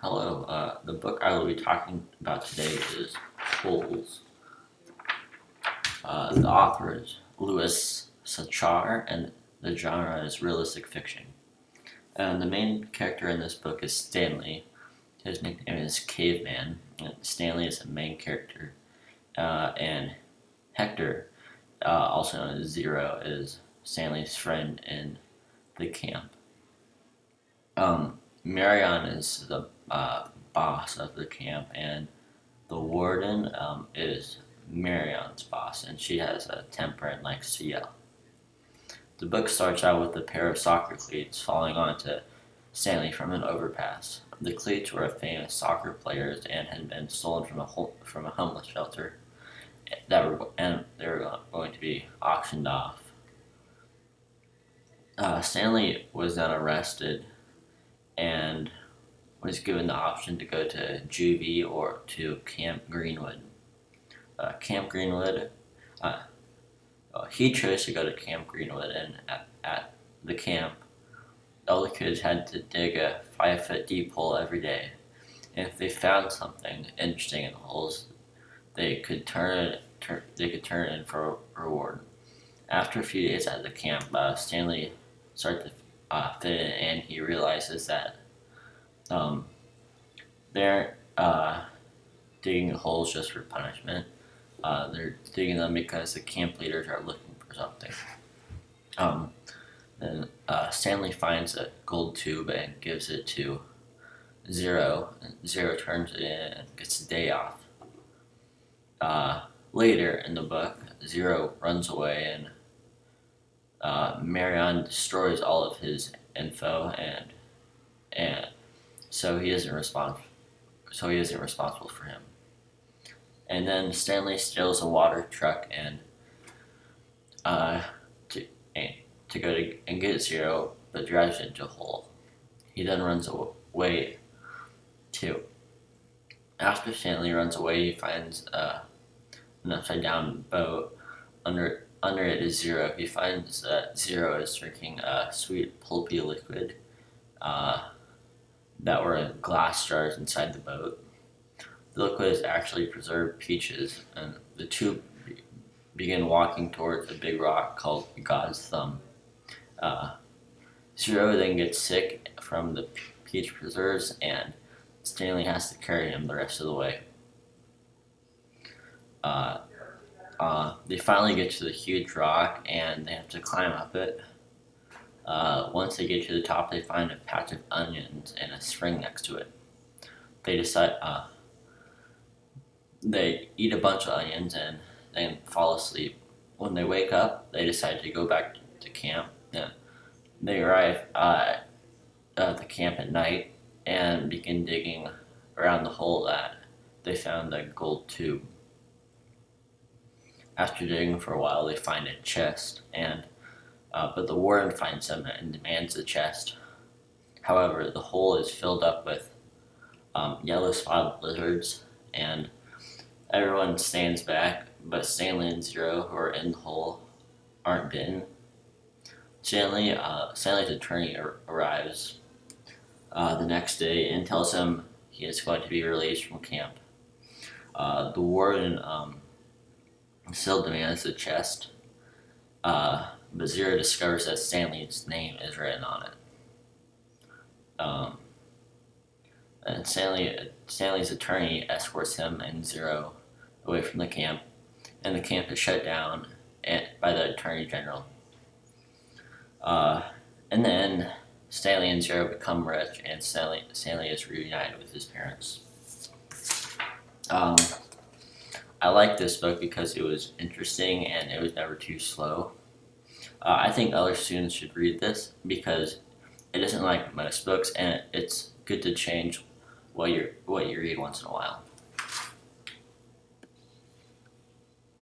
Hello, the book I will be talking about today is Holes. The author is Hornung-Scherr, and the genre is realistic fiction. And the main character in this book is Stanley. His nickname is Caveman, and Stanley is the main character. And Hector, also known as Zero, is Stanley's friend in the camp. Marion is the boss of the camp, and the warden is Marion's boss, and she has a temper and likes to yell. The book starts out with a pair of soccer cleats falling onto Stanley from an overpass. The cleats were of famous soccer players and had been stolen from a homeless shelter they were going to be auctioned off. Stanley was then arrested and was given the option to go to juvie or to Camp Greenwood. Camp Greenwood, he chose to go to Camp Greenwood, and at the camp, all the kids had to dig a 5-foot deep hole every day. And if they found something interesting in the holes, they could turn it in for a reward. After a few days at the camp, Stanley started to fit in, and he realizes that they're digging holes just for punishment. They're digging them because the camp leaders are looking for something. Then Stanley finds a gold tube and gives it to Zero. And Zero turns it in and gets a day off. Later in the book, Zero runs away, and Marion destroys all of his info, and so he isn't responsible for him. And then Stanley steals a water truck and to go and get Zero, but drives into a hole. He then runs away too. After Stanley runs away, he finds an upside down boat. Under it is Zero. He finds that Zero is drinking a sweet pulpy liquid that were in glass jars inside the boat. The liquid is actually preserved peaches, and the two begin walking towards a big rock called God's Thumb. Zero then gets sick from the peach preserves, and Stanley has to carry him the rest of the way. They finally get to the huge rock, and they have to climb up it. Once they get to the top, they find a patch of onions and a spring next to it. They eat a bunch of onions and then fall asleep. When they wake up, they decide to go back to camp. They arrive at the camp at night and begin digging around the hole that they found the gold tube. After digging for a while, they find a chest, but the warden finds them and demands the chest. However, the hole is filled up with yellow spotted lizards, and everyone stands back, but Stanley and Zero, who are in the hole, aren't bitten. Stanley's attorney arrives the next day and tells him he is going to be released from camp. The warden still demands the chest, but Zero discovers that Stanley's name is written on it. And Stanley's attorney escorts him and Zero away from the camp, and the camp is shut down by the Attorney General. And then Stanley and Zero become rich, and Stanley is reunited with his parents. I like this book because it was interesting and it was never too slow. I think other students should read this because it isn't like most books, and it's good to change what you read once in a while.